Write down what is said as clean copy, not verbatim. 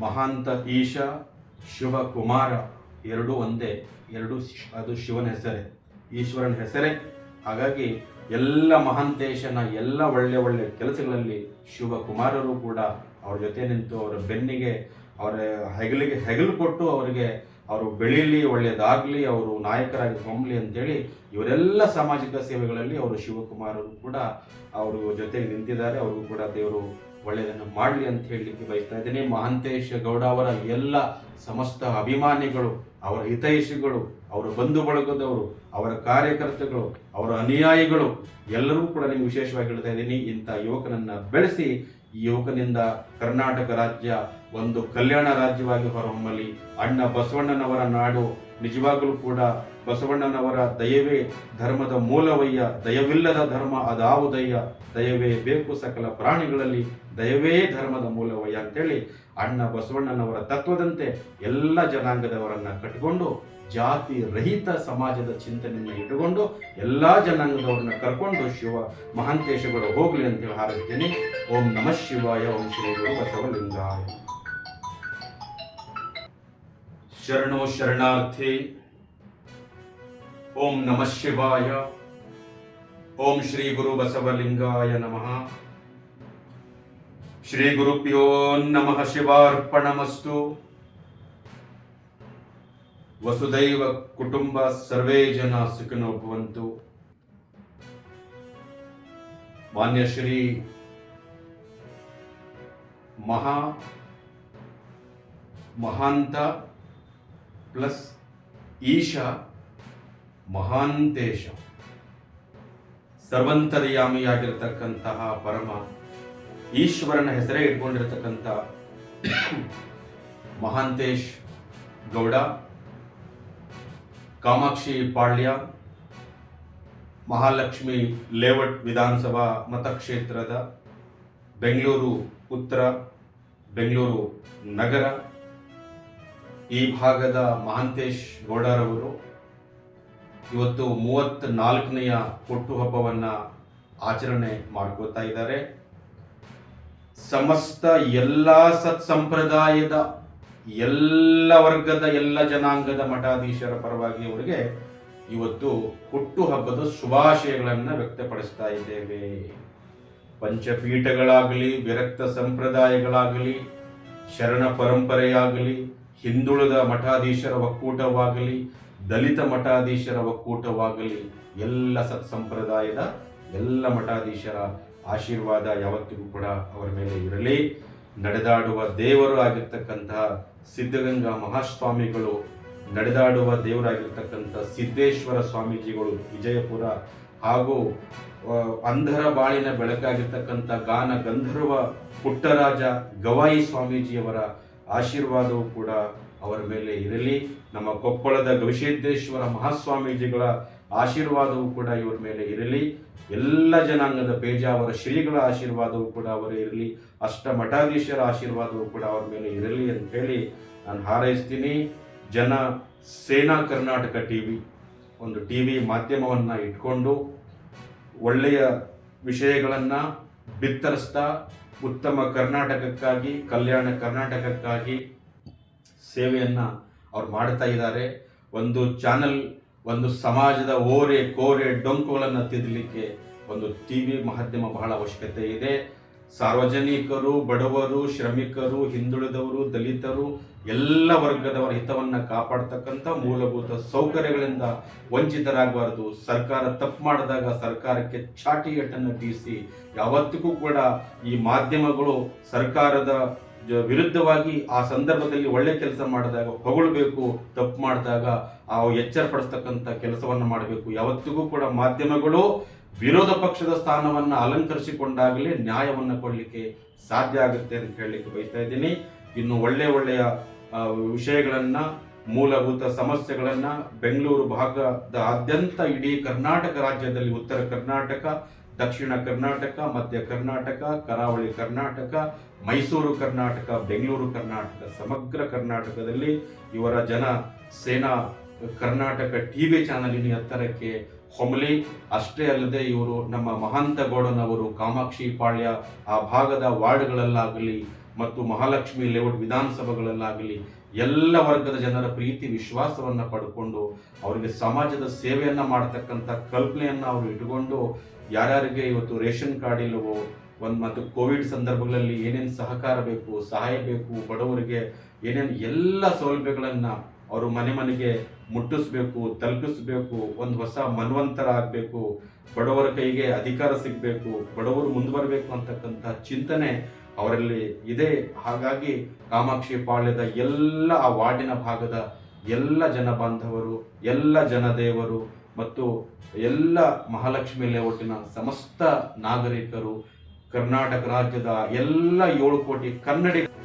ಮಹಾಂತ ಈಶ ಶಿವಕುಮಾರ ಎರಡೂ ಒಂದೇ, ಅದು ಶಿವನ ಹೆಸರೇ, ಈಶ್ವರನ ಹೆಸರೇ. ಹಾಗಾಗಿ ಎಲ್ಲ ಮಹಾಂತೇಶನ ಎಲ್ಲ ಒಳ್ಳೆ ಕೆಲಸಗಳಲ್ಲಿ ಶಿವಕುಮಾರರು ಕೂಡ ಅವ್ರ ಜೊತೆ ನಿಂತು ಅವರ ಬೆನ್ನಿಗೆ, ಅವರ ಹೆಗಲು ಕೊಟ್ಟು ಅವರಿಗೆ ಅವರು ಬೆಳೀಲಿ, ಒಳ್ಳೆಯದಾಗಲಿ, ಅವರು ನಾಯಕರಾಗಿ ಹೊಮ್ಮಲಿ ಅಂತೇಳಿ ಇವರೆಲ್ಲ ಸಾಮಾಜಿಕ ಸೇವೆಗಳಲ್ಲಿ ಅವರು ಶಿವಕುಮಾರರು ಕೂಡ ಅವರು ಜೊತೆಗೆ ನಿಂತಿದ್ದಾರೆ. ಅವ್ರಿಗೂ ಕೂಡ ದೇವರು ಒಳ್ಳೆಯದನ್ನು ಮಾಡಲಿ ಅಂತ ಹೇಳಲಿಕ್ಕೆ ಬಯಸ್ತಾ ಇದ್ದೀನಿ. ಮಹಾಂತೇಶ ಗೌಡ ಅವರ ಎಲ್ಲ ಸಮಸ್ತ ಅಭಿಮಾನಿಗಳು, ಅವರ ಹಿತೈಷಿಗಳು, ಅವರ ಬಂಧು ಬಳಗದವರು, ಅವರ ಕಾರ್ಯಕರ್ತಗಳು, ಅವರ ಅನುಯಾಯಿಗಳು ಎಲ್ಲರೂ ಕೂಡ ನಿಮ್ಗೆ ವಿಶೇಷವಾಗಿ ಹೇಳ್ತಾ ಇದ್ದೀನಿ, ಇಂಥ ಯುವಕನನ್ನ ಬೆಳೆಸಿ ಈ ಯುವಕನಿಂದ ಕರ್ನಾಟಕ ರಾಜ್ಯ ಒಂದು ಕಲ್ಯಾಣ ರಾಜ್ಯವಾಗಿ ಹೊರಹೊಮ್ಮಲಿ. ಅಣ್ಣ ಬಸವಣ್ಣನವರ ನಾಡು ನಿಜವಾಗಲೂ ಕೂಡ ಬಸವಣ್ಣನವರ ದಯವೇ ಧರ್ಮದ ಮೂಲವಯ್ಯ, ದಯವಿಲ್ಲದ ಧರ್ಮ ಅದಾವುದಯ್ಯ, ದಯವೇ ಬೇಕು ಸಕಲ ಪ್ರಾಣಿಗಳಲ್ಲಿ, ದಯವೇ ಧರ್ಮದ ಮೂಲವಯ್ಯ ಅಂತೇಳಿ ಅಣ್ಣ ಬಸವಣ್ಣನವರ ತತ್ವದಂತೆ ಎಲ್ಲ ಜನಾಂಗದವರನ್ನ ಕಟ್ಟಿಕೊಂಡು ಜಾತಿ ರಹಿತ ಸಮಾಜದ ಚಿಂತನೆಯನ್ನು ಇಟ್ಟುಕೊಂಡು ಎಲ್ಲ ಜನಾಂಗದವರನ್ನ ಕರ್ಕೊಂಡು ಮಹಾಂತೇಶಗಳು ಹೋಗ್ಲಿ ಅಂತೇಳಿ ಹಾರೈಸ್ತೀನಿ. ಓಂ ನಮಃ ಶಿವಾಯ. ಓಂ ಶ್ರೀ ಗುರು ಬಸವಲಿಂಗಾಯ. ಶರಣೋ ಶರಣಾರ್ಥಿ. ಓಂ ನಮಃ ಶಿವಾಯ. ಓಂ ಶ್ರೀ ಗುರು ಬಸವಲಿಂಗಾಯ ನಮಃ. ಶ್ರೀ ಗುರುಭ್ಯೋ ನಮಃ. ಶಿವಾರ್ಪಣಮಸ್ತು. ವಸುದೈವ ಕುಟುಂಬ ಸರ್ವೇ ಜನ ಸುಖಿನೋ ಭವಂತು. ಮಾನ್ಯ ಶ್ರೀ ಮಹಾಂತ ಪ್ಲಸ್ ಈಶ ಮಹಾಂತೇಶ ಸರ್ವಂತರ್ಯಾಮಿಯಾಗಿರ್ತಕ್ಕಂತಹ ಪರಮ ಈಶ್ವರನ ಹೆಸರೇ ಇಟ್ಕೊಂಡಿರತಕ್ಕಂಥ ಮಹಾಂತೇಶ್ ಗೌಡ, ಕಾಮಾಕ್ಷಿ ಪಾಳ್ಯ, ಮಹಾಲಕ್ಷ್ಮಿ ಲೇಔಟ್ ವಿಧಾನಸಭಾ ಮತಕ್ಷೇತ್ರದ ಬೆಂಗಳೂರು ಉತ್ತರ, ಬೆಂಗಳೂರು ನಗರ ಈ ಭಾಗದ ಮಹಾಂತೇಶ್ ಗೌಡರವರು ಇವತ್ತು 34ನೆಯ ಹುಟ್ಟುಹಬ್ಬವನ್ನ ಆಚರಣೆ ಮಾಡ್ಕೋತಾ ಇದ್ದಾರೆ. ಸಮಸ್ತ ಎಲ್ಲ ಸತ್ಸಂಪ್ರದಾಯದ ಎಲ್ಲ ವರ್ಗದ ಎಲ್ಲ ಜನಾಂಗದ ಮಠಾಧೀಶರ ಪರವಾಗಿ ಅವರಿಗೆ ಇವತ್ತು ಹುಟ್ಟುಹಬ್ಬದ ಶುಭಾಶಯಗಳನ್ನು ವ್ಯಕ್ತಪಡಿಸ್ತಾ ಇದ್ದೇವೆ. ಪಂಚಪೀಠಗಳಾಗಲಿ, ವಿರಕ್ತ ಸಂಪ್ರದಾಯಗಳಾಗಲಿ, ಶರಣ ಪರಂಪರೆಯಾಗಲಿ, ಹಿಂದುಳಿದ ಮಠಾಧೀಶರ ಒಕ್ಕೂಟವಾಗಲಿ, ದಲಿತ ಮಠಾಧೀಶರ ಒಕ್ಕೂಟವಾಗಲಿ, ಎಲ್ಲ ಸತ್ಸಂಪ್ರದಾಯದ ಎಲ್ಲ ಮಠಾಧೀಶರ ಆಶೀರ್ವಾದ ಯಾವತ್ತಿಗೂ ಕೂಡ ಅವರ ಮೇಲೆ ಇರಲಿ. ನಡೆದಾಡುವ ದೇವರು ಆಗಿರ್ತಕ್ಕಂತಹ ಸಿದ್ಧಗಂಗಾ ಮಹಾಸ್ವಾಮಿಗಳು, ನಡೆದಾಡುವ ದೇವರಾಗಿರ್ತಕ್ಕಂಥ ಸಿದ್ದೇಶ್ವರ ಸ್ವಾಮೀಜಿಗಳು ವಿಜಯಪುರ, ಹಾಗೂ ಅಂಧರ ಬಾಳಿನ ಬೆಳಕಾಗಿರ್ತಕ್ಕಂಥ ಗಾನ ಗಂಧರ್ವ ಪುಟ್ಟರಾಜ ಗವಾಯಿ ಸ್ವಾಮೀಜಿಯವರ ಆಶೀರ್ವಾದವೂ ಕೂಡ ಅವರ ಮೇಲೆ ಇರಲಿ. ನಮ್ಮ ಕೊಪ್ಪಳದ ಗವಿಸಿದ್ದೇಶ್ವರ ಮಹಾಸ್ವಾಮೀಜಿಗಳ ಆಶೀರ್ವಾದವೂ ಕೂಡ ಇವರ ಮೇಲೆ ಇರಲಿ. ಎಲ್ಲ ಜನಾಂಗದ ಪೇಜಾವರ ಶ್ರೀಗಳ ಆಶೀರ್ವಾದವೂ ಕೂಡ ಅವರೇ ಇರಲಿ. ಅಷ್ಟ ಮಠಾಧೀಶರ ಆಶೀರ್ವಾದವೂ ಕೂಡ ಅವರ ಮೇಲೆ ಇರಲಿ ಅಂತ ಹೇಳಿ ನಾನು ಹಾರೈಸ್ತೀನಿ. ಜನ ಸೇನಾ ಕರ್ನಾಟಕ ಟಿವಿ ಒಂದು ಟಿವಿ ಮಾಧ್ಯಮವನ್ನು ಇಟ್ಕೊಂಡು ಒಳ್ಳೆಯ ವಿಷಯಗಳನ್ನು ಬಿತ್ತರಿಸ್ತಾ ಉತ್ತಮ ಕರ್ನಾಟಕಕ್ಕಾಗಿ, ಕಲ್ಯಾಣ ಕರ್ನಾಟಕಕ್ಕಾಗಿ ಸೇವೆಯನ್ನು ಅವ್ರು ಮಾಡ್ತಾ ಇದ್ದಾರೆ. ಒಂದು ಚಾನಲ್, ಒಂದು ಸಮಾಜದ ಓರೆ ಕೋರೆ ಡೊಂಕುಗಳನ್ನು ತಿದ್ದಲಿಕ್ಕೆ ಒಂದು ಟಿವಿ ಮಾಧ್ಯಮ ಬಹಳ ಅವಶ್ಯಕತೆ ಇದೆ. ಸಾರ್ವಜನಿಕರು, ಬಡವರು, ಶ್ರಮಿಕರು, ಹಿಂದುಳಿದವರು, ದಲಿತರು, ಎಲ್ಲ ವರ್ಗದವರ ಹಿತವನ್ನು ಕಾಪಾಡ್ತಕ್ಕಂಥ ಮೂಲಭೂತ ಸೌಕರ್ಯಗಳಿಂದ ವಂಚಿತರಾಗಬಾರದು. ಸರ್ಕಾರ ತಪ್ಪು ಮಾಡಿದಾಗ ಸರ್ಕಾರಕ್ಕೆ ಚಾಟಿ ಏಟನ್ನು ಬೀಸಿ ಯಾವತ್ತಿಗೂ ಕೂಡ ಈ ಮಾಧ್ಯಮಗಳು ಸರ್ಕಾರದ ವಿರುದ್ಧವಾಗಿ ಆ ಸಂದರ್ಭದಲ್ಲಿ ಒಳ್ಳೆ ಕೆಲಸ ಮಾಡಿದಾಗ ಹೊಗಳಬೇಕು, ತಪ್ಪು ಮಾಡಿದಾಗ ಆ ಎಚ್ಚರ ಪಡಿಸ್ತಕ್ಕಂಥ ಕೆಲಸವನ್ನು ಮಾಡಬೇಕು. ಯಾವತ್ತಿಗೂ ಕೂಡ ಮಾಧ್ಯಮಗಳು ವಿರೋಧ ಪಕ್ಷದ ಸ್ಥಾನವನ್ನು ಅಲಂಕರಿಸಿಕೊಂಡಾಗಲೇ ನ್ಯಾಯವನ್ನು ಕೊಡಲಿಕ್ಕೆ ಸಾಧ್ಯ ಆಗುತ್ತೆ ಅಂತ ಹೇಳಲಿಕ್ಕೆ ಬಯಸ್ತಾ ಇದ್ದೀನಿ. ಇನ್ನು ಒಳ್ಳೆಯ ವಿಷಯಗಳನ್ನ, ಮೂಲಭೂತ ಸಮಸ್ಯೆಗಳನ್ನ ಬೆಂಗಳೂರು ಭಾಗದಾದ್ಯಂತ, ಇಡೀ ಕರ್ನಾಟಕ ರಾಜ್ಯದಲ್ಲಿ ಉತ್ತರ ಕರ್ನಾಟಕ, ದಕ್ಷಿಣ ಕರ್ನಾಟಕ, ಮಧ್ಯ ಕರ್ನಾಟಕ, ಕರಾವಳಿ ಕರ್ನಾಟಕ, ಮೈಸೂರು ಕರ್ನಾಟಕ, ಬೆಂಗಳೂರು ಕರ್ನಾಟಕ, ಸಮಗ್ರ ಕರ್ನಾಟಕದಲ್ಲಿ ಇವರ ಜನ ಸೇನಾ ಕರ್ನಾಟಕ ಟಿವಿ ಚಾನಲಿನ ಎತ್ತರಕ್ಕೆ ಹೊಮ್ಮಲಿ. ಅಷ್ಟೇ ಅಲ್ಲದೆ ಇವರು ನಮ್ಮ ಮಹಾಂತ ಗೌಡನವರು ಕಾಮಾಕ್ಷಿ ಪಾಳ್ಯ ಆ ಭಾಗದ ವಾರ್ಡ್ಗಳಲ್ಲಾಗಲಿ, ಮತ್ತು ಮಹಾಲಕ್ಷ್ಮಿ ಲೇಔಟ್ ವಿಧಾನಸಭೆಗಳಲ್ಲಾಗಲಿ ಎಲ್ಲ ವರ್ಗದ ಜನರ ಪ್ರೀತಿ ವಿಶ್ವಾಸವನ್ನು ಪಡ್ಕೊಂಡು ಅವರಿಗೆ ಸಮಾಜದ ಸೇವೆಯನ್ನು ಮಾಡ್ತಕ್ಕಂಥ ಕಲ್ಪನೆಯನ್ನು ಅವರು ಇಟ್ಕೊಂಡು ಯಾರ್ಯಾರಿಗೆ ಇವತ್ತು ರೇಷನ್ ಕಾರ್ಡ್ ಇಲ್ಲವೋ ಮತ್ತು ಕೋವಿಡ್ ಸಂದರ್ಭಗಳಲ್ಲಿ ಏನೇನು ಸಹಕಾರ ಬೇಕು, ಸಹಾಯ ಬೇಕು, ಬಡವರಿಗೆ ಏನೇನು ಎಲ್ಲ ಸೌಲಭ್ಯಗಳನ್ನು ಅವರು ಮನೆ ಮನೆಗೆ ಮುಟ್ಟಿಸ್ಬೇಕು, ತಲುಪಿಸ್ಬೇಕು, ಒಂದು ಹೊಸ ಮನ್ವಂತರ ಆಗಬೇಕು, ಬಡವರ ಕೈಗೆ ಅಧಿಕಾರ ಸಿಗಬೇಕು, ಬಡವರು ಮುಂದುವರಬೇಕು ಅಂತಕ್ಕಂಥ ಚಿಂತನೆ ಅವರಲ್ಲಿ ಇದೆ. ಹಾಗಾಗಿ ಕಾಮಾಕ್ಷಿ ಪಾಳ್ಯದ ಎಲ್ಲ ಆ ವಾರ್ಡಿನ ಭಾಗದ ಎಲ್ಲ ಜನ ಬಾಂಧವರು, ಎಲ್ಲ ಜನದೇವರು ಮತ್ತು ಎಲ್ಲ ಮಹಾಲಕ್ಷ್ಮಿ ಲೇಔಟಿನ ಸಮಸ್ತ ನಾಗರಿಕರು, ಕರ್ನಾಟಕ ರಾಜ್ಯದ ಎಲ್ಲ 7 ಕೋಟಿ ಕನ್ನಡಿಗರು